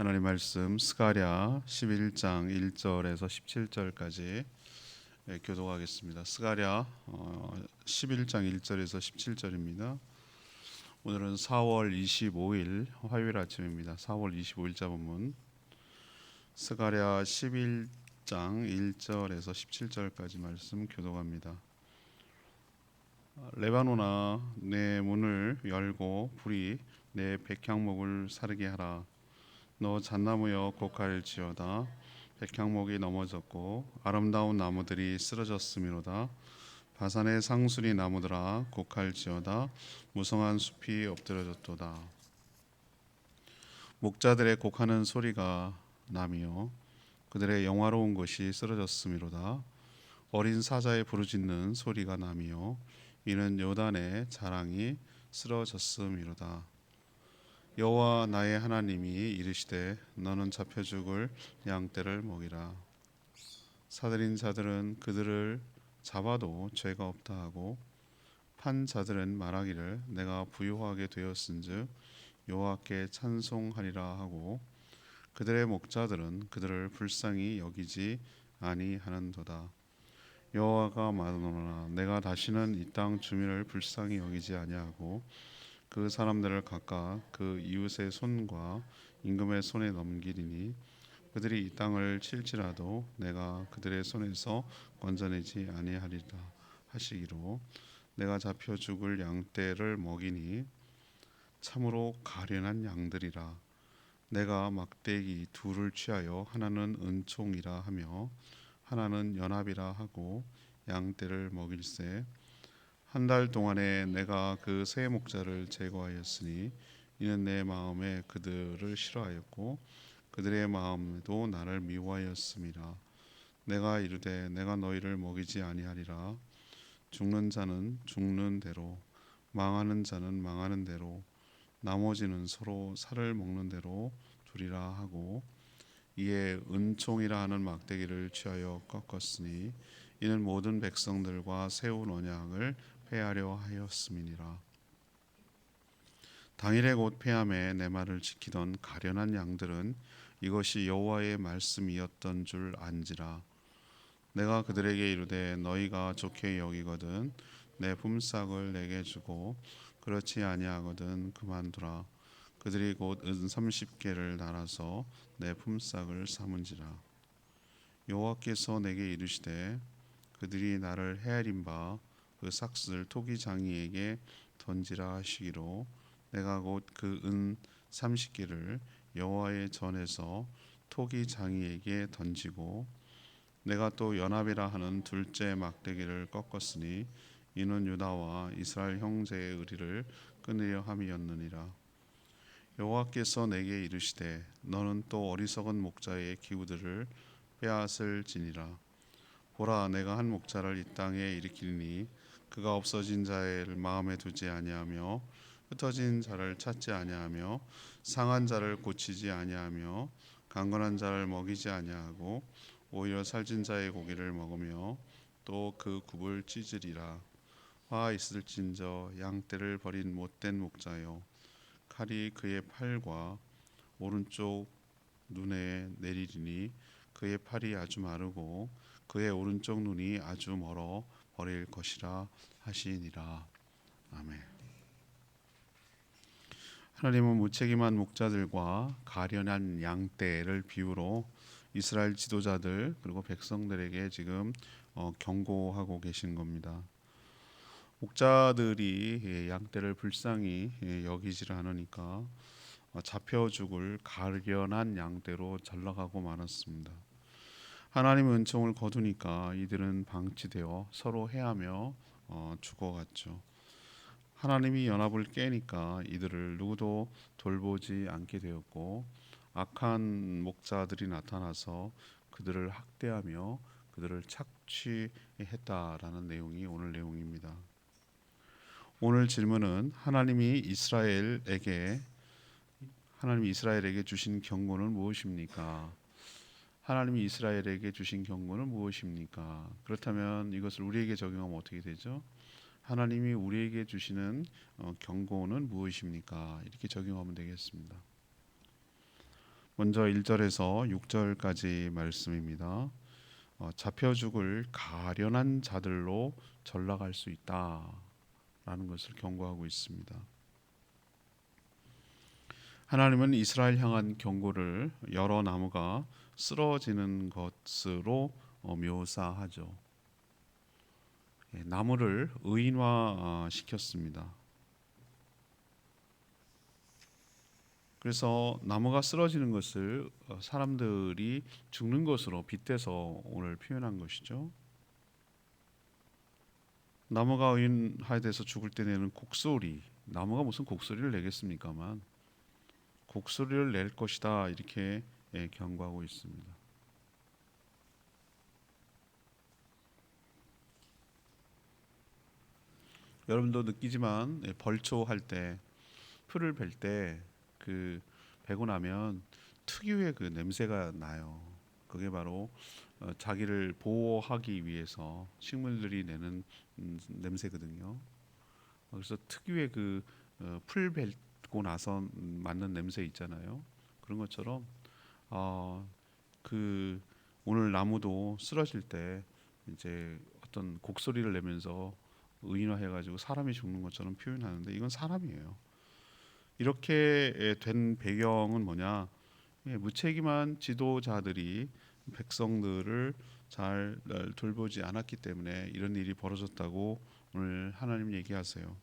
하나님 말씀 스가랴 11장 1절에서 17절까지 교독하겠습니다. 스가랴 11장 1절에서 17절입니다. 오늘은 4월 25일 화요일 아침입니다. 4월 25일자 본문 스가랴 11장 1절에서 17절까지 말씀 교독합니다. 레바논아, 내 문을 열고 불이 내 백향목을 사르게 하라. 너 잣나무여 곡할지어다. 백향목이 넘어졌고 아름다운 나무들이 쓰러졌음이로다. 바산의 상수리 나무들아 곡할지어다. 무성한 숲이 엎드려졌도다. 목자들의 곡하는 소리가 나며 그들의 영화로운 것이 쓰러졌음이로다. 어린 사자의 부르짖는 소리가 나며 이는 요단의 자랑이 쓰러졌음이로다. 여호와 나의 하나님이 이르시되 너는 잡혀 죽을 양떼를 먹이라. 사들인 자들은 그들을 잡아도 죄가 없다 하고 판 자들은 말하기를 내가 부유하게 되었은즉 여호와께 찬송하리라 하고 그들의 목자들은 그들을 불쌍히 여기지 아니하는도다. 여호와가 말하노라. 내가 다시는 이 땅 주민을 불쌍히 여기지 아니하고 그 사람들을 각각 그 이웃의 손과 임금의 손에 넘기리니 그들이 이 땅을 칠지라도 내가 그들의 손에서 건져내지 아니하리라 하시기로 내가 잡혀 죽을 양떼를 먹이니 참으로 가련한 양들이라. 내가 막대기 둘을 취하여 하나는 은총이라 하며 하나는 연합이라 하고 양떼를 먹일세. 한 달 동안에 내가 그 세 목자를 제거하였으니 이는 내 마음에 그들을 싫어하였고 그들의 마음에도 나를 미워하였음이라. 내가 이르되 내가 너희를 먹이지 아니하리라. 죽는 자는 죽는 대로 망하는 자는 망하는 대로 나머지는 서로 살을 먹는 대로 두리라 하고 이에 은총이라 하는 막대기를 취하여 꺾었으니 이는 모든 백성들과 세운 언약을 폐하려 하였음이니라. 당일에 곧 폐함에 내 말을 지키던 가련한 양들은 이것이 여호와의 말씀이었던 줄 안지라. 내가 그들에게 이르되 너희가 좋게 여기거든 내 품삯을 내게 주고 그렇지 아니하거든 그만두라. 그들이 곧 은 30개를 달아서 내 품삯을 삼은지라. 여호와께서 내게 이르시되 그들이 나를 헤아린 바 그 삭슬 토기 장이에게 던지라 하시기로 내가 곧 그 은 30개를 여호와의 전에서 토기 장이에게 던지고 내가 또 연합이라 하는 둘째 막대기를 꺾었으니 이는 유다와 이스라엘 형제의 의리를 끊으려 함이었느니라. 여호와께서 내게 이르시되 너는 또 어리석은 목자의 기우들을 빼앗을지니라. 보라, 내가 한 목자를 이 땅에 일으키리니 그가 없어진 자를 마음에 두지 아니하며 흩어진 자를 찾지 아니하며 상한 자를 고치지 아니하며 강건한 자를 먹이지 아니하고 오히려 살찐 자의 고기를 먹으며 또 그 굽을 찢으리라. 화 있을진저 양떼를 버린 못된 목자여, 칼이 그의 팔과 오른쪽 눈에 내리리니 그의 팔이 아주 마르고 그의 오른쪽 눈이 아주 멀어 버릴 것이라 하시니라. 아멘. 하나님은 무책임한 목자들과 가련한 양떼를 비유로 이스라엘 지도자들 그리고 백성들에게 지금 경고하고 계신 겁니다. 목자들이 양떼를 불쌍히 여기지를 않으니까 잡혀 죽을 가련한 양떼로 전락하고 말았습니다. 하나님의 은총을 거두니까 이들은 방치되어 서로 해하며 죽어갔죠. 하나님이 연합을 깨니까 이들을 누구도 돌보지 않게 되었고 악한 목자들이 나타나서 그들을 학대하며 그들을 착취했다라는 내용이 오늘 내용입니다. 오늘 질문은 하나님이 이스라엘에게 주신 경고는 무엇입니까? 하나님이 이스라엘에게 주신 경고는 무엇입니까? 그렇다면 이것을 우리에게 적용하면 어떻게 되죠? 하나님이 우리에게 주시는 경고는 무엇입니까? 이렇게 적용하면 되겠습니다. 먼저 1절에서 6절까지 말씀입니다. 잡혀 죽을 가련한 자들로 전락할 수 있다라는 것을 경고하고 있습니다. 하나님은 이스라엘 향한 경고를 여러 나무가 쓰러지는 것으로 묘사하죠. 나무를 의인화 시켰습니다. 그래서 나무가 쓰러지는 것을 사람들이 죽는 것으로 빗대서 오늘 표현한 것이죠. 나무가 의인화돼서 죽을 때 내는 곡소리, 나무가 무슨 곡소리를 내겠습니까만 곡소리를 낼 것이다, 이렇게 경고하고 있습니다. 여러분도 느끼지만 벌초할 때, 풀을 벨 때 그 베고 나면 특유의 그 냄새가 나요. 그게 바로 자기를 보호하기 위해서 식물들이 내는 냄새거든요. 그래서 특유의 풀 벨고 나서 맡는 냄새 있잖아요. 그런 것처럼 그 오늘 나무도 쓰러질 때 이제 어떤 곡소리를 내면서 의인화해가지고 사람이 죽는 것처럼 표현하는데, 이건 사람이에요. 이렇게 된 배경은 뭐냐? 무책임한 지도자들이 백성들을 잘 돌보지 않았기 때문에 이런 일이 벌어졌다고 오늘 하나님 얘기하세요.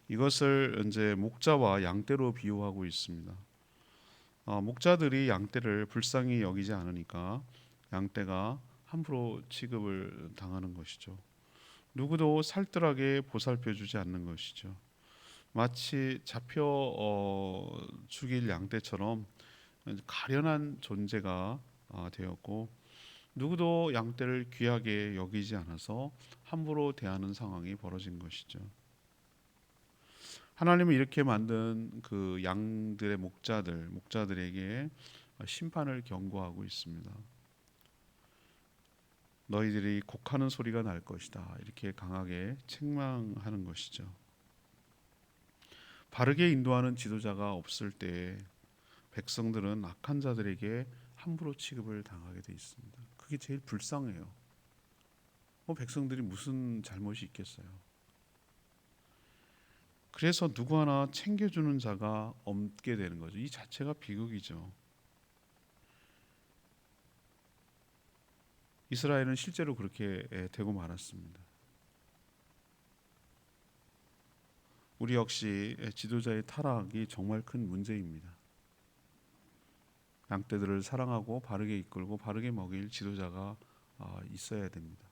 이것을 이제 목자와 양떼로 비유하고 있습니다. 목자들이 양떼를 불쌍히 여기지 않으니까 양떼가 함부로 취급을 당하는 것이죠. 누구도 살뜰하게 보살펴주지 않는 것이죠. 마치 잡혀 죽일 양떼처럼 가련한 존재가 되었고, 누구도 양떼를 귀하게 여기지 않아서 함부로 대하는 상황이 벌어진 것이죠. 하나님은 이렇게 만든 그 양들의 목자들에게 심판을 경고하고 있습니다. 너희들이 곡하는 소리가 날 것이다, 이렇게 강하게 책망하는 것이죠. 바르게 인도하는 지도자가 없을 때 백성들은 악한 자들에게 함부로 취급을 당하게 돼 있습니다. 그게 제일 불쌍해요. 백성들이 무슨 잘못이 있겠어요. 그래서 누구 하나 챙겨주는 자가 없게 되는 거죠. 이 자체가 비극이죠. 이스라엘은 실제로 그렇게 되고 말았습니다. 우리 역시 지도자의 타락이 정말 큰 문제입니다. 양떼들을 사랑하고 바르게 이끌고 바르게 먹일 지도자가 있어야 됩니다.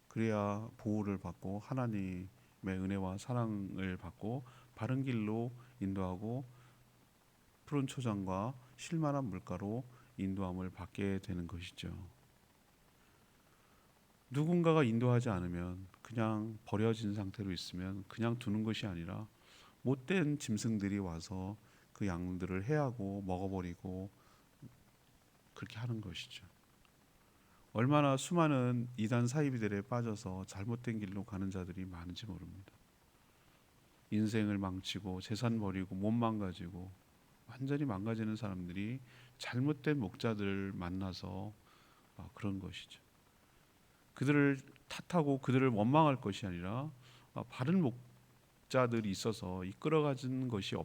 그래야 보호를 받고 하나님의 은혜와 사랑을 받고 바른 길로 인도하고 푸른 초장과 쉴만한 물가로 인도함을 받게 되는 것이죠. 누군가가 인도하지 않으면, 그냥 버려진 상태로 있으면 그냥 두는 것이 아니라 못된 짐승들이 와서 그 양들을 해하고 먹어버리고 그렇게 하는 것이죠. 얼마나 수많은 이단 사이비들에 빠져서 잘못된 길로 가는 자들이 많은지 모릅니다. 인생을 망치고 재산 버리고 몸 망가지고 완전히 망가지는 사람들이 잘못된 목자들을 만나서 그런 것이죠. 그들을 탓하고 그들을 원망할 것이 아니라 바른 목자들이 있어서 이끌어가는 것이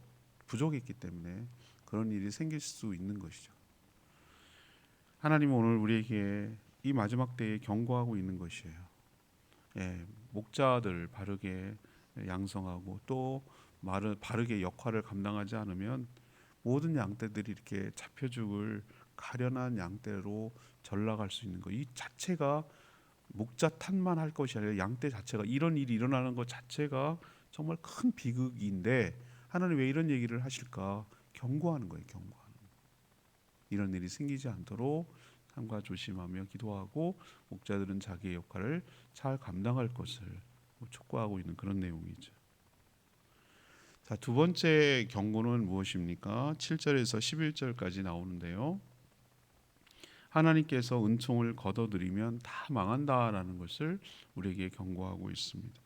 부족했기 때문에 그런 일이 생길 수 있는 것이죠. 하나님은 오늘 우리에게 이 마지막 때에 경고하고 있는 것이에요. 목자들 바르게 양성하고 또 바르게 역할을 감당하지 않으면 모든 양떼들이 이렇게 잡혀 죽을 가련한 양떼로 전락할 수 있는 것, 이 자체가 목자 탓만 할 것이 아니라 양떼 자체가 이런 일이 일어나는 것 자체가 정말 큰 비극인데, 하나님 왜 이런 얘기를 하실까? 경고하는 거예요. 경고하는 거예요. 이런 일이 생기지 않도록 삼가 조심하며 기도하고 목자들은 자기의 역할을 잘 감당할 것을 촉구하고 있는 그런 내용이죠. 자, 두 번째 경고는 무엇입니까? 7절에서 11절까지 나오는데요. 하나님께서 은총을 거둬들이면 다 망한다라는 것을 우리에게 경고하고 있습니다.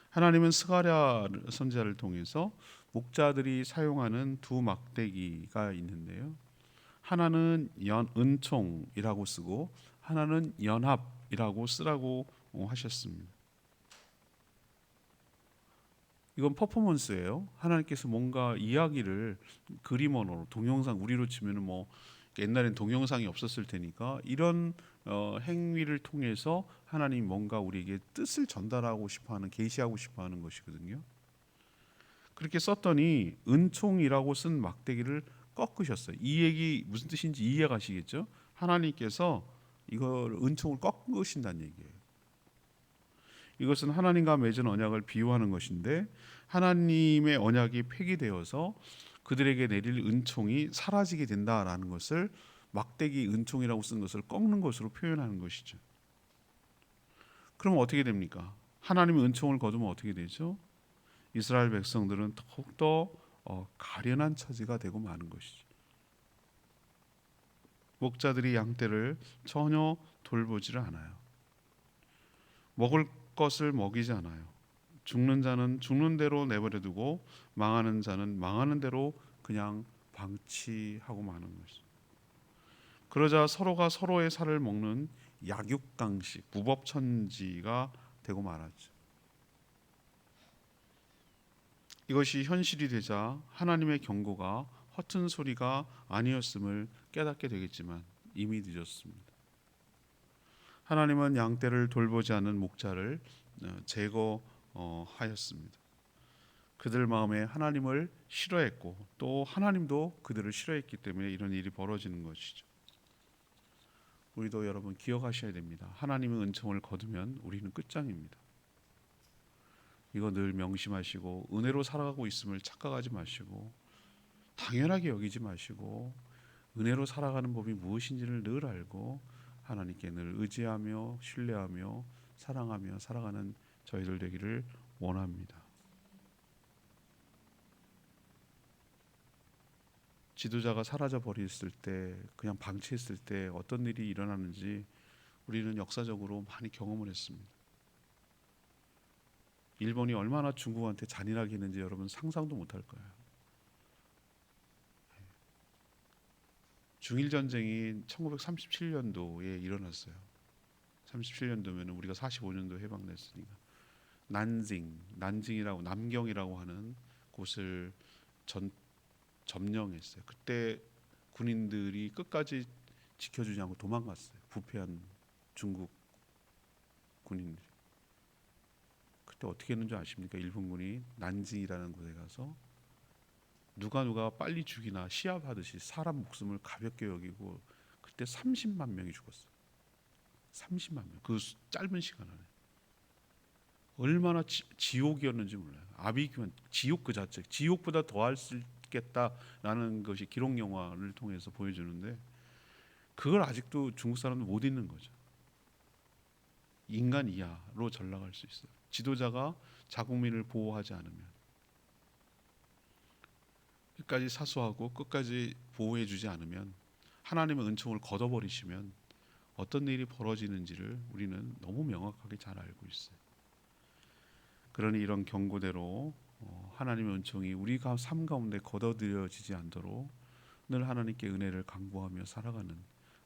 하나님은 스가랴 선지자를 통해서 목자들이 사용하는 두 막대기가 있는데요. 하나는 은총이라고 쓰고 하나는 연합이라고 쓰라고 하셨습니다. 이건 퍼포먼스예요. 하나님께서 뭔가 이야기를 그림 언어로, 동영상, 우리로 치면은 뭐 옛날엔 동영상이 없었을 테니까 이런 행위를 통해서 하나님 뭔가 우리에게 뜻을 전달하고 싶어하는, 계시하고 싶어하는 것이거든요. 그렇게 썼더니 은총이라고 쓴 막대기를 꺾으셨어요. 이 얘기 무슨 뜻인지 이해가시겠죠? 하나님께서 이걸 은총을 꺾으신다는 얘기예요. 이것은 하나님과 맺은 언약을 비유하는 것인데 하나님의 언약이 폐기되어서 그들에게 내릴 은총이 사라지게 된다라는 것을 막대기 은총이라고 쓴 것을 꺾는 것으로 표현하는 것이죠. 그럼 어떻게 됩니까? 하나님의 은총을 거두면 어떻게 되죠? 이스라엘 백성들은 더욱더 가련한 처지가 되고 마는 것이죠. 목자들이 양떼를 전혀 돌보지를 않아요. 먹을 것을 먹이지 않아요. 죽는 자는 죽는 대로 내버려 두고 망하는 자는 망하는 대로 그냥 방치하고 마는 것이죠. 그러자 서로가 서로의 살을 먹는 약육강식, 무법천지가 되고 말았죠. 이것이 현실이 되자 하나님의 경고가 허튼 소리가 아니었음을 깨닫게 되겠지만 이미 늦었습니다. 하나님은 양떼를 돌보지 않는 목자를 제거하였습니다. 그들 마음에 하나님을 싫어했고 또 하나님도 그들을 싫어했기 때문에 이런 일이 벌어지는 것이죠. 우리도 여러분 기억하셔야 됩니다. 하나님의 은총을 거두면 우리는 끝장입니다. 이거 늘 명심하시고 은혜로 살아가고 있음을 착각하지 마시고 당연하게 여기지 마시고 은혜로 살아가는 법이 무엇인지를 늘 알고 하나님께 늘 의지하며 신뢰하며 사랑하며 살아가는 저희들 되기를 원합니다. 지도자가 사라져 버렸을 때, 그냥 방치했을 때 어떤 일이 일어나는지 우리는 역사적으로 많이 경험을 했습니다. 일본이 얼마나 중국한테 잔인하게 했는지 여러분 상상도 못할 거예요. 중일 전쟁이 1937년도에 일어났어요. 37년도면 우리가 45년도 해방됐으니까 난징이라고 남경이라고 하는 곳을 점령했어요. 그때 군인들이 끝까지 지켜주지 않고 도망갔어요. 부패한 중국 군인들이. 그때 어떻게 했는지 아십니까? 일본군이 난징이라는 곳에 가서 누가 빨리 죽이나 시합하듯이 사람 목숨을 가볍게 여기고 그때 30만 명이 죽었어요. 30만 명. 그 짧은 시간 안에. 얼마나 지옥이었는지 몰라요. 아비규환 지옥 그 자체. 지옥보다 더할 수 있겠다라는 것이 기록 영화를 통해서 보여주는데 그걸 아직도 중국 사람은 못 잊는 거죠. 인간 이하로 전락할 수 있어요. 지도자가 자국민을 보호하지 않으면 끝까지 사수하고 끝까지 보호해주지 않으면 하나님의 은총을 걷어버리시면 어떤 일이 벌어지는지를 우리는 너무 명확하게 잘 알고 있어요. 그러니 이런 경고대로 하나님의 은총이 우리 삶 가운데 걷어들여지지 않도록 늘 하나님께 은혜를 간구하며 살아가는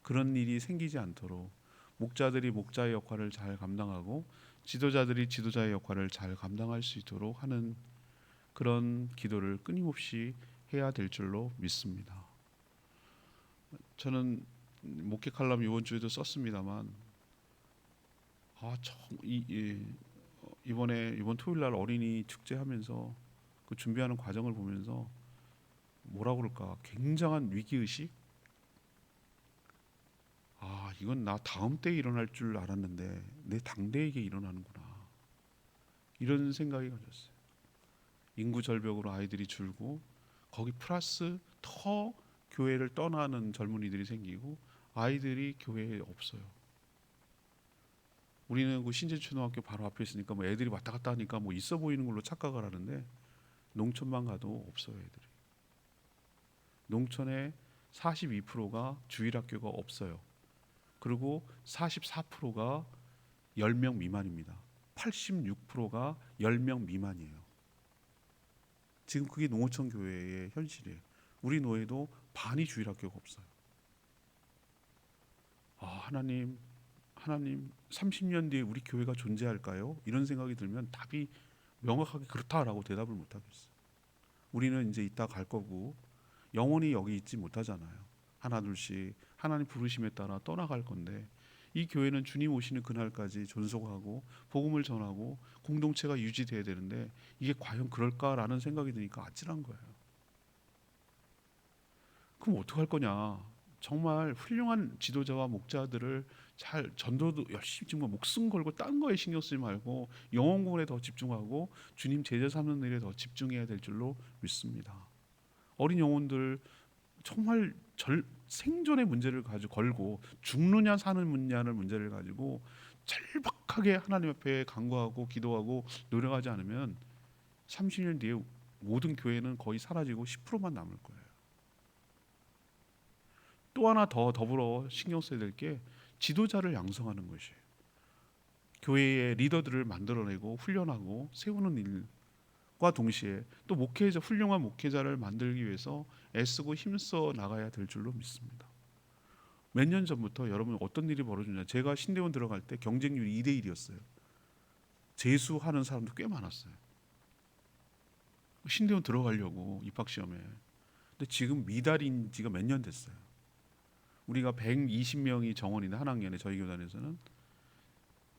그런 일이 생기지 않도록 목자들이 목자의 역할을 잘 감당하고 지도자들이 지도자의 역할을 잘 감당할 수 있도록 하는 그런 기도를 끊임없이 해야 될 줄로 믿습니다. 저는 목회 칼럼 이번 주에도 썼습니다만 이번 토요일 날 어린이 축제하면서 그 준비하는 과정을 보면서 뭐라 그럴까 굉장한 위기의식. 이건 나 다음 때에 일어날 줄 알았는데 내 당대에게 일어나는구나. 이런 생각이 가졌어요. 인구 절벽으로 아이들이 줄고 거기 플러스 더 교회를 떠나는 젊은이들이 생기고 아이들이 교회에 없어요. 우리는 그 신재초등학교 바로 앞에 있으니까 뭐 애들이 왔다 갔다 하니까 뭐 있어 보이는 걸로 착각을 하는데 농촌만 가도 없어요. 애들이. 농촌의 42%가 주일학교가 없어요. 그리고 44%가 10명 미만입니다. 86%가 10명 미만이에요. 지금 그게 농어촌 교회의 현실이에요. 우리 노예도 반이 주일학교가 없어요. 하나님 30년 뒤에 우리 교회가 존재할까요? 이런 생각이 들면 답이 명확하게 그렇다라고 대답을 못 하겠어요. 우리는 이제 이따 갈 거고 영원히 여기 있지 못하잖아요. 하나 둘씩 하나님 부르심에 따라 떠나갈 건데, 이 교회는 주님 오시는 그날까지 존속하고 복음을 전하고 공동체가 유지돼야 되는데 이게 과연 그럴까라는 생각이 드니까 아찔한 거예요. 그럼 어떡할 거냐? 정말 훌륭한 지도자와 목자들을 잘 전도도 열심히 정말 목숨 걸고 딴 거에 신경 쓰지 말고 영혼 구원에 더 집중하고 주님 제자 삼는 일에 더 집중해야 될 줄로 믿습니다. 어린 영혼들 정말 생존의 문제를 가지고 걸고 죽느냐 사는 문제를 가지고 절박하게 하나님 앞에 간구하고 기도하고 노력하지 않으면 30년 뒤에 모든 교회는 거의 사라지고 10%만 남을 거예요. 또 하나 더 더불어 신경 써야 될 게 지도자를 양성하는 것이에요. 교회의 리더들을 만들어내고 훈련하고 세우는 일과 동시에 또 훌륭한 목회자를 만들기 위해서 애쓰고 힘써 나가야 될 줄로 믿습니다. 몇 년 전부터 여러분 어떤 일이 벌어지냐, 제가 신대원 들어갈 때 경쟁률이 2대1이었어요. 재수하는 사람도 꽤 많았어요. 신대원 들어가려고 입학시험에. 근데 지금 미달인 지가 몇 년 됐어요. 우리가 120명이 정원인데 한 학년에 저희 교단에서는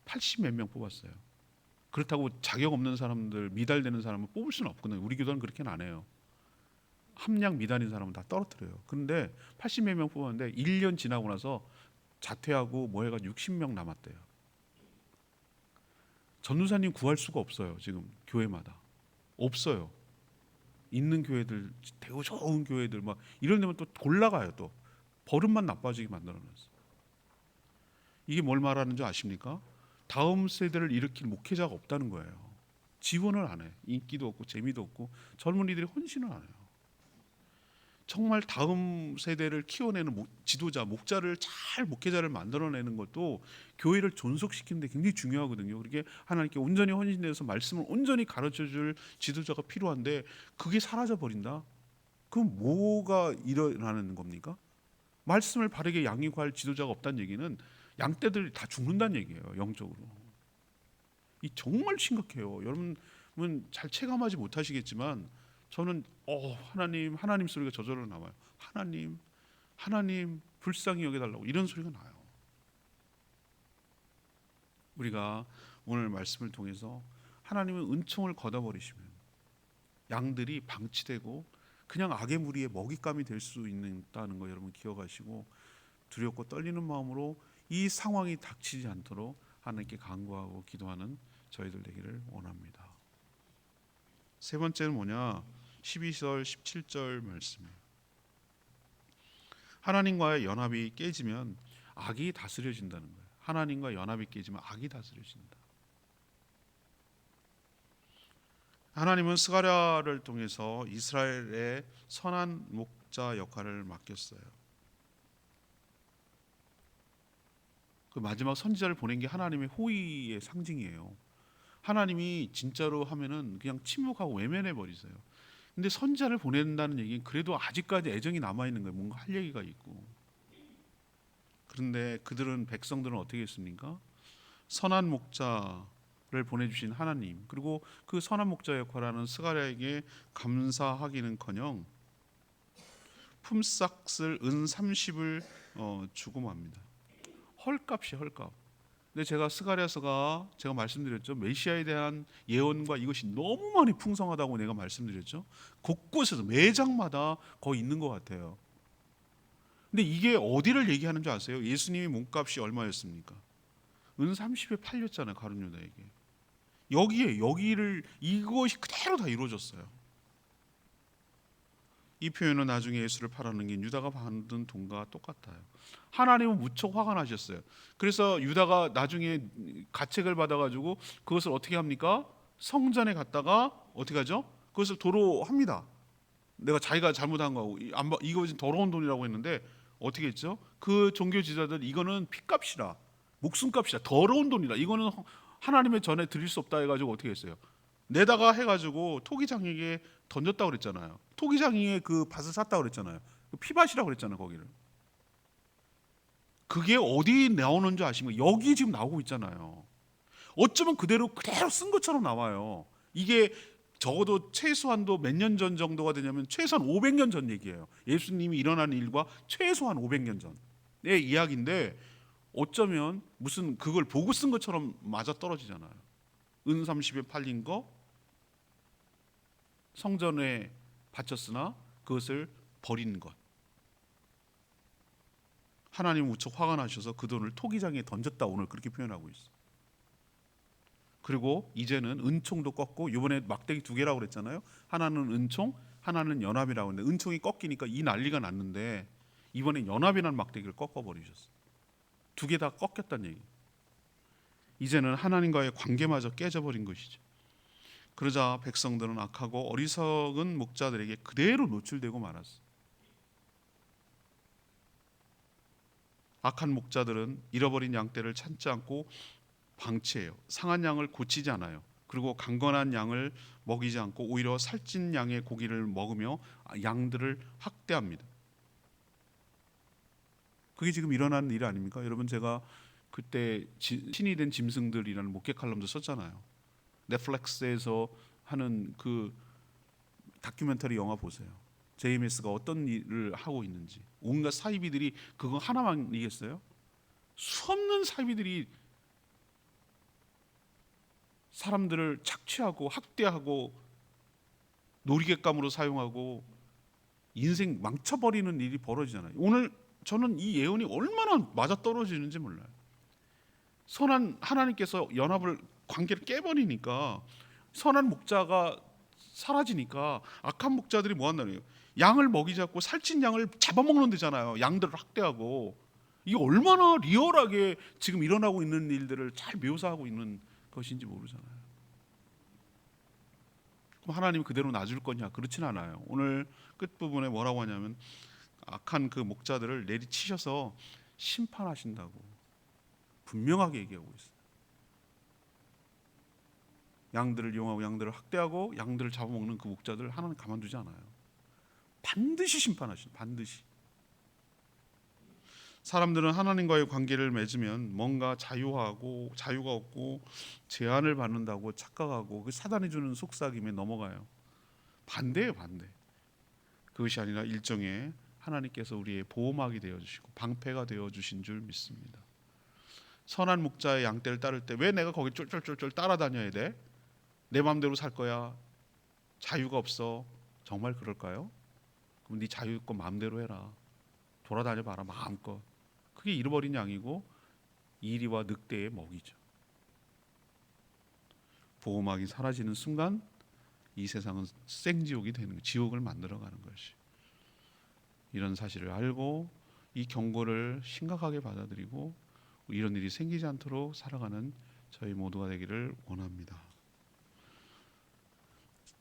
80 몇 명 뽑았어요. 그렇다고 자격 없는 사람들, 미달되는 사람을 뽑을 수는 없거든요. 우리 교단은 그렇게는 안 해요. 함량 미달인 사람은 다 떨어뜨려요. 그런데 80 몇 명 뽑았는데 1년 지나고 나서 자퇴하고 뭐 해가 60명 남았대요. 전도사님 구할 수가 없어요. 지금 교회마다 없어요. 있는 교회들, 되게 좋은 교회들 막 이런 데면 또 골라가요. 또 버릇만 나빠지게 만들어놨어요. 이게 뭘 말하는 줄 아십니까? 다음 세대를 일으킬 목회자가 없다는 거예요. 지원을 안 해. 인기도 없고 재미도 없고 젊은이들이 헌신을 안 해요. 정말 다음 세대를 키워내는 지도자, 목자를 잘 목회자를 만들어내는 것도 교회를 존속시키는 데 굉장히 중요하거든요. 그렇게 하나님께 온전히 헌신돼서 말씀을 온전히 가르쳐줄 지도자가 필요한데 그게 사라져 버린다? 그럼 뭐가 일어나는 겁니까? 말씀을 바르게 양육할 지도자가 없다는 얘기는 양떼들이 다 죽는다는 얘기예요. 영적으로. 이 정말 심각해요. 여러분은 잘 체감하지 못하시겠지만 저는 하나님 소리가 저절로 나와요. 하나님 불쌍히 여겨달라고 이런 소리가 나요. 우리가 오늘 말씀을 통해서 하나님은 은총을 걷어버리시면 양들이 방치되고 그냥 악의 무리의 먹잇감이 될 수 있다는 거 여러분 기억하시고 두렵고 떨리는 마음으로 이 상황이 닥치지 않도록 하나님께 간구하고 기도하는 저희들 되기를 원합니다. 세 번째는 뭐냐? 12절 17절 말씀이에요. 하나님과의 연합이 깨지면 악이 다스려진다는 거예요. 하나님과 연합이 깨지면 악이 다스려진다. 하나님은 스가랴를 통해서 이스라엘의 선한 목자 역할을 맡겼어요. 그 마지막 선지자를 보낸 게 하나님의 호의의 상징이에요. 하나님이 진짜로 하면은 그냥 침묵하고 외면해 버리세요. 근데 선지자를 보낸다는 얘기는 그래도 아직까지 애정이 남아 있는 거예요. 뭔가 할 얘기가 있고. 그런데 백성들은 어떻게 했습니까? 선한 목자를 보내주신 하나님, 그리고 그 선한 목자 역할하는 스가랴에게 감사하기는커녕 품삯을 은 30을 주고 맙니다. 헐값이 헐값. 근데 제가 스가랴서가 제가 말씀드렸죠. 메시아에 대한 예언과 이것이 너무 많이 풍성하다고 내가 말씀드렸죠. 곳곳에서 매장마다 거의 있는 것 같아요. 근데 이게 어디를 얘기하는 줄 아세요? 예수님이 몸값이 얼마였습니까? 은 30에 팔렸잖아요. 가룟 유다에게. 이것이 그대로 다 이루어졌어요. 이 표현은 나중에 예수를 팔아넘긴 유다가 받은 돈과 똑같아요. 하나님은 무척 화가 나셨어요. 그래서 유다가 나중에 가책을 받아가지고 그것을 어떻게 합니까? 성전에 갔다가 어떻게 하죠? 그것을 도로합니다. 내가 자기가 잘못한 거고 이거 더러운 돈이라고 했는데 어떻게 했죠? 그 종교 지도자들 이거는 피값이라 목숨값이라 더러운 돈이라 이거는 하나님의 전에 드릴 수 없다 해가지고 어떻게 했어요? 내다가 해가지고 토기장에게 던졌다고 그랬잖아요. 토기장에 그 밭을 샀다고 그랬잖아요. 그 피밭이라고 그랬잖아요. 거기를. 그게 어디 나오는 줄 아십니까? 여기 지금 나오고 있잖아요. 어쩌면 그대로 쓴 것처럼 나와요. 이게 적어도 최소한도 몇 년 전 정도가 되냐면 최소한 500년 전 얘기예요. 예수님이 일어난 일과 최소한 500년 전의 이야기인데 어쩌면 무슨 그걸 보고 쓴 것처럼 맞아 떨어지잖아요. 은 30에 팔린 거 성전에 바쳤으나 그것을 버린 것. 하나님 무척 화가 나셔서 그 돈을 토기장에 던졌다, 오늘 그렇게 표현하고 있어요. 그리고 이제는 은총도 꺾고, 이번에 막대기 두 개라고 그랬잖아요. 하나는 은총, 하나는 연합이라고 했는데 은총이 꺾이니까 이 난리가 났는데 이번엔 연합이라는 막대기를 꺾어버리셨어요. 두 개 다 꺾였다는 얘기. 이제는 하나님과의 관계마저 깨져버린 것이죠. 그러자 백성들은 악하고 어리석은 목자들에게 그대로 노출되고 말았어요. 악한 목자들은 잃어버린 양떼를 찾지 않고 방치해요. 상한 양을 고치지 않아요. 그리고 강건한 양을 먹이지 않고 오히려 살찐 양의 고기를 먹으며 양들을 학대합니다. 그게 지금 일어나는 일 아닙니까? 여러분, 제가 그때 신이 된 짐승들이라는 목회 칼럼도 썼잖아요. 넷플릭스에서 하는 그 다큐멘터리 영화 보세요. JMS가 어떤 일을 하고 있는지. 온갖 사이비들이 그거 하나만이겠어요? 수없는 사이비들이 사람들을 착취하고 학대하고 놀이객감으로 사용하고 인생 망쳐버리는 일이 벌어지잖아요. 오늘 저는 이 예언이 얼마나 맞아떨어지는지 몰라요. 선한 하나님께서 연합을, 관계를 깨버리니까, 선한 목자가 사라지니까 악한 목자들이 뭐 한다는 거예요? 양을 먹이지 않고 살찐 양을 잡아먹는 데잖아요. 양들을 학대하고. 이게 얼마나 리얼하게 지금 일어나고 있는 일들을 잘 묘사하고 있는 것인지 모르잖아요. 그럼 하나님이 그대로 놔줄 거냐? 그렇진 않아요. 오늘 끝부분에 뭐라고 하냐면 악한 그 목자들을 내리치셔서 심판하신다고 분명하게 얘기하고 있어요. 양들을 이용하고 양들을 학대하고 양들을 잡아먹는 그 목자들 하나님 가만두지 않아요. 반드시 심판하신다. 반드시. 사람들은 하나님과의 관계를 맺으면 뭔가 자유가 없고 제한을 받는다고 착각하고 그 사단이 주는 속삭임에 넘어가요. 반대예요, 반대. 그것이 아니라 일종의 하나님께서 우리의 보호막이 되어주시고 방패가 되어주신 줄 믿습니다. 선한 목자의 양떼를 따를 때 왜 내가 거기 쫄쫄쫄쫄 따라다녀야 돼? 내 마음대로 살 거야. 자유가 없어. 정말 그럴까요? 그럼 네 자유껏 마음대로 해라. 돌아다녀 봐라 마음껏. 그게 잃어버린 양이고 이리와 늑대의 먹이죠. 보호막이 사라지는 순간 이 세상은 생지옥이 되는, 지옥을 만들어가는 것이. 이런 사실을 알고 이 경고를 심각하게 받아들이고 이런 일이 생기지 않도록 살아가는 저희 모두가 되기를 원합니다.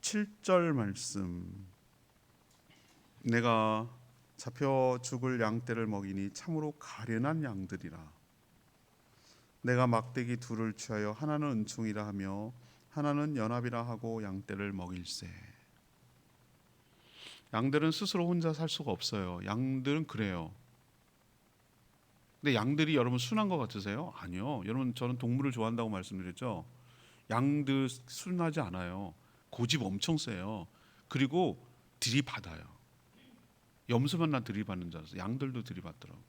7절 말씀. 내가 잡혀 죽을 양떼를 먹이니 참으로 가련한 양들이라. 내가 막대기 둘을 취하여 하나는 은총이라 하며 하나는 연합이라 하고 양떼를 먹일세. 양들은 스스로 혼자 살 수가 없어요. 양들은 그래요. 근데 양들이 여러분 순한 것 같으세요? 아니요. 여러분, 저는 동물을 좋아한다고 말씀드렸죠. 양들 순하지 않아요. 고집 엄청 세요. 그리고 들이받아요. 염소만 난 들이받는 줄 알았어요. 양들도 들이받더라고.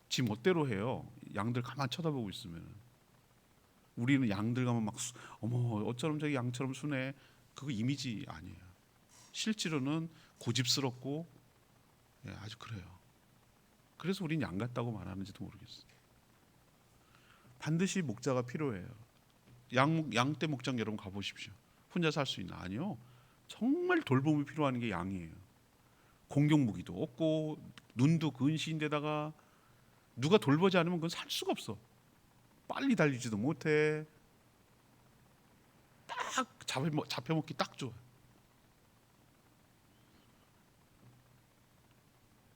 지 멋대로 해요. 양들 가만 쳐다보고 있으면. 우리는 양들 가면 막 어머 어쩌면 저기 양처럼 순해. 그거 이미지 아니에요. 실제로는 고집스럽고 아주 그래요. 그래서 우린 양 같다고 말하는지도 모르겠어요. 반드시 목자가 필요해요. 양떼 목장 여러분 가보십시오. 혼자 살 수 있나? 아니요. 정말 돌봄이 필요한 게 양이에요. 공격 무기도 없고 눈도 근시인데다가 누가 돌보지 않으면 그건 살 수가 없어. 빨리 달리지도 못해. 딱 잡혀먹기 딱 좋아.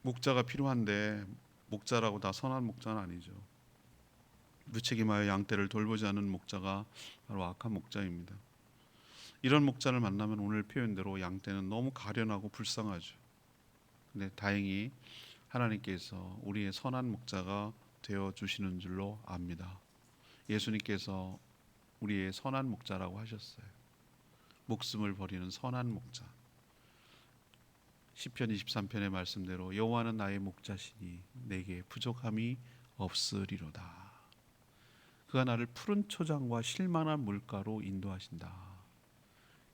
목자가 필요한데 목자라고 다 선한 목자는 아니죠. 무책임하여 양떼를 돌보지 않은 목자가 바로 악한 목자입니다. 이런 목자를 만나면 오늘 표현대로 양떼는 너무 가련하고 불쌍하죠. 근데 다행히 하나님께서 우리의 선한 목자가 되어 주시는 줄로 압니다. 예수님께서 우리의 선한 목자라고 하셨어요. 목숨을 버리는 선한 목자. 시편 23편의 말씀대로 여호와는 나의 목자시니 내게 부족함이 없으리로다. 그가 나를 푸른 초장과 실만한 물가로 인도하신다.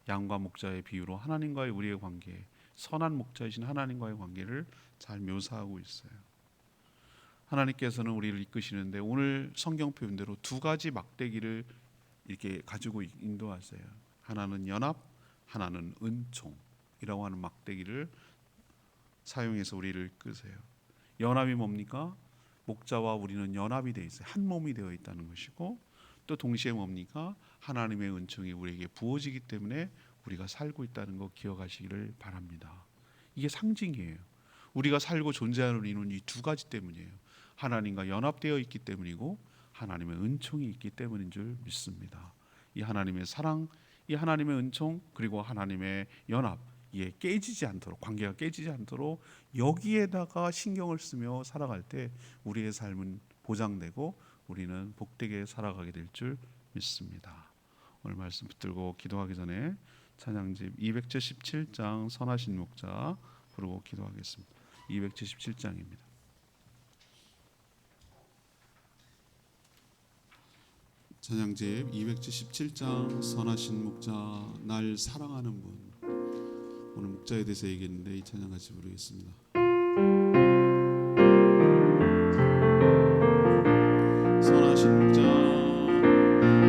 양과 목자의 비유로 하나님과의 우리의 관계, 선한 목자이신 하나님과의 관계를 잘 묘사하고 있어요. 하나님께서는 우리를 이끄시는데 오늘 성경 표현대로 두 가지 막대기를 이렇게 가지고 인도하세요. 하나는 연합, 하나는 은총이라고 하는 막대기를 사용해서 우리를 이끄세요. 연합이 뭡니까? 목자와 우리는 연합이 되어 있어요. 한 몸이 되어 있다는 것이고, 또 동시에 뭡니까? 하나님의 은총이 우리에게 부어지기 때문에 우리가 살고 있다는 거 기억하시기를 바랍니다. 이게 상징이에요. 우리가 살고 존재하는 이유는 이 두 가지 때문이에요. 하나님과 연합되어 있기 때문이고 하나님의 은총이 있기 때문인 줄 믿습니다. 이 하나님의 사랑, 이 하나님의 은총, 그리고 하나님의 연합, 이게 깨지지 않도록, 관계가 깨지지 않도록 여기에다가 신경을 쓰며 살아갈 때 우리의 삶은 보장되고 우리는 복되게 살아가게 될 줄 믿습니다. 오늘 말씀 붙들고 기도하기 전에 찬양집 277장 선하신 목자 부르고 기도하겠습니다. 277장입니다. 찬양집 277장 선하신 목자 날 사랑하는 분. 오늘 목자에 대해서 얘기했는데 이 찬양 같이 부르겠습니다. 선하신 목자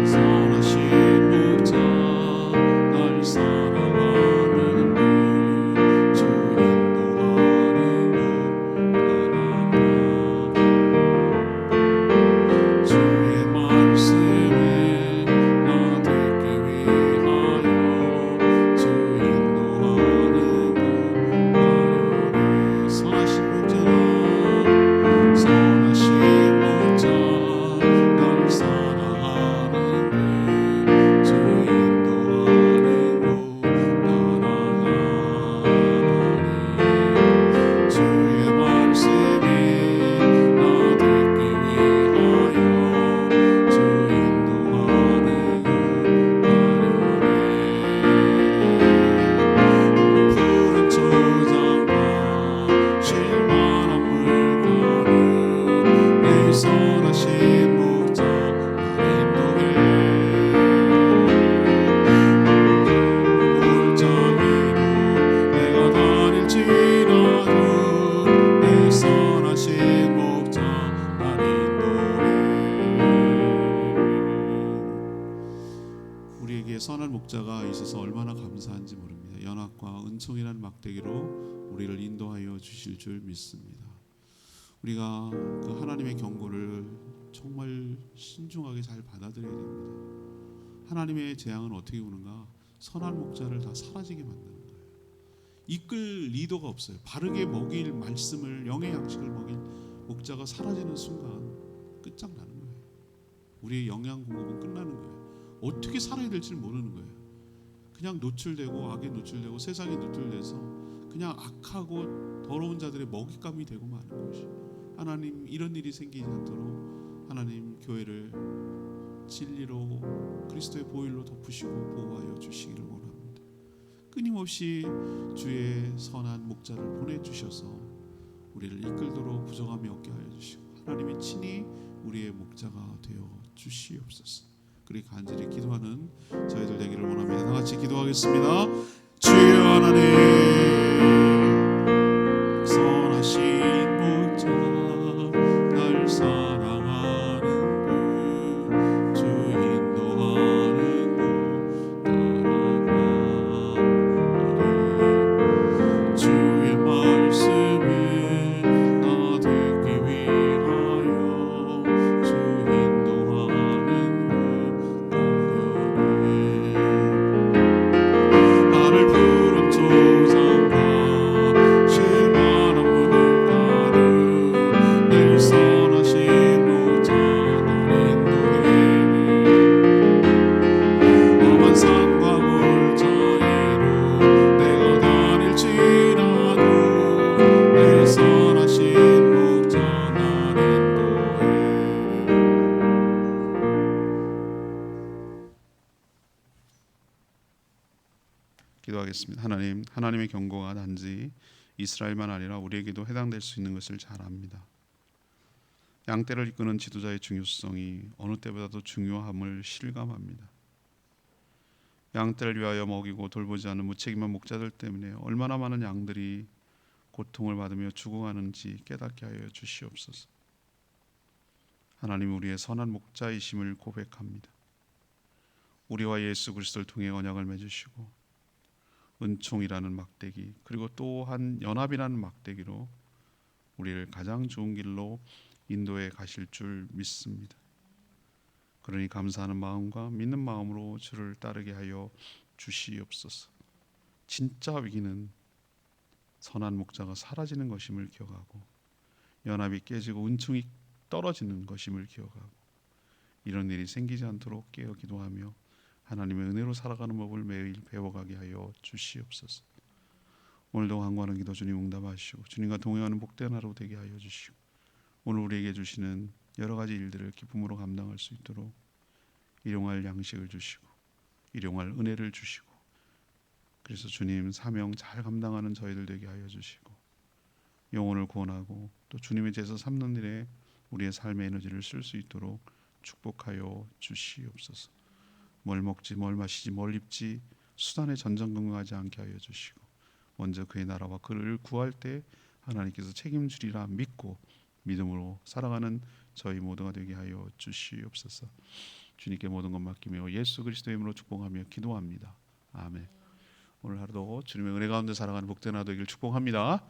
선하신 목자 날 사랑하는 분 주 인도하는 분 하나님 주의 말씀에 나 듣기 위하여 주 인도하는 분 하나님 선하신 목자 선하신 목자 날 사랑하는 분 주 인도하는 분 따라가니 주의 말씀에 나 듣기 위하여 주 인도하는 분 가려니 푸른 초장과 실만한 물가는 내 선하신 목자 날 인도해 골짜기로 내가 다닐지라도 내 선하신 목자 날 인도해. 우리에게 선한 목자가 있어서 얼마나 감사한지 모릅니다. 연합과 은총이라는 막대기로 우리를 인도하여 주실 줄 믿습니다. 우리가 그 하나님의 경고를 정말 신중하게 잘 받아들여야 됩니다. 하나님의 재앙은 어떻게 오는가? 선한 목자를 다 사라지게 만드는 거예요. 이끌 리더가 없어요. 바르게 먹일 말씀을, 영의 양식을 먹일 목자가 사라지는 순간 끝장나는 거예요. 우리의 영양 공급은 끝나는 거예요. 어떻게 살아야 될지 모르는 거예요. 그냥 노출되고 악에 노출되고 세상에 노출돼서 그냥 악하고 더러운 자들의 먹잇감이 되고 마는 것이. 하나님 이런 일이 생기지 않도록 하나님 교회를 진리로 그리스도의 보혈로 덮으시고 보호하여 주시기를 원합니다. 끊임없이 주의 선한 목자를 보내주셔서 우리를 이끌도록 부정함이 없게 하여 주시고 하나님이 친히 우리의 목자가 되어 주시옵소서. 그리 간절히 기도하는 저희들 되기를 원합니다. 다 같이 기도하겠습니다. 주여 하나님 선하신 목자 날 사랑하는 분 주 인도하는 분 따라가니 주의 말씀에 나 듣기 위하여 주 인도하는 분 가려니 나를 푸른 초 기도하겠습니다. 하나님, 하나님의 경고가 단지 이스라엘만 아니라 우리에게도 해당될 수 있는 것을 잘 압니다. 양떼를 이끄는 지도자의 중요성이 어느 때보다도 중요함을 실감합니다. 양떼를 위하여 먹이고 돌보지 않은 무책임한 목자들 때문에 얼마나 많은 양들이 고통을 받으며 죽어가는지 깨닫게 하여 주시옵소서. 하나님, 우리의 선한 목자이심을 고백합니다. 우리와 예수 그리스도를 통해 언약을 맺으시고 은총이라는 막대기, 그리고 또한 연합이라는 막대기로 우리를 가장 좋은 길로 인도해 가실 줄 믿습니다. 그러니 감사하는 마음과 믿는 마음으로 주를 따르게 하여 주시옵소서. 진짜 위기는 선한 목자가 사라지는 것임을 기억하고 연합이 깨지고 은총이 떨어지는 것임을 기억하고 이런 일이 생기지 않도록 깨어 기도하며 하나님의 은혜로 살아가는 법을 매일 배워가게 하여 주시옵소서. 오늘도 간구하는 기도 주님 응답하시고 주님과 동행하는 복된 하루 되게 하여 주시고 오늘 우리에게 주시는 여러 가지 일들을 기쁨으로 감당할 수 있도록 일용할 양식을 주시고 일용할 은혜를 주시고 그래서 주님 사명 잘 감당하는 저희들 되게 하여 주시고 영혼을 구원하고 또 주님의 제사 삼는 일에 우리의 삶의 에너지를 쓸 수 있도록 축복하여 주시옵소서. 뭘 먹지 뭘 마시지 뭘 입지 수단에 전전긍긍하지 않게 하여 주시고 먼저 그의 나라와 그를 구할 때 하나님께서 책임지리라 믿고 믿음으로 살아가는 저희 모두가 되게 하여 주시옵소서. 주님께 모든 것 맡기며 예수 그리스도의 이름으로 축복하며 기도합니다. 아멘. 오늘 하루도 주님의 은혜 가운데 살아가는 복된 하루 되길 축복합니다.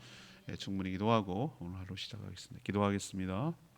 충분히 기도하고 오늘 하루 시작하겠습니다. 기도하겠습니다.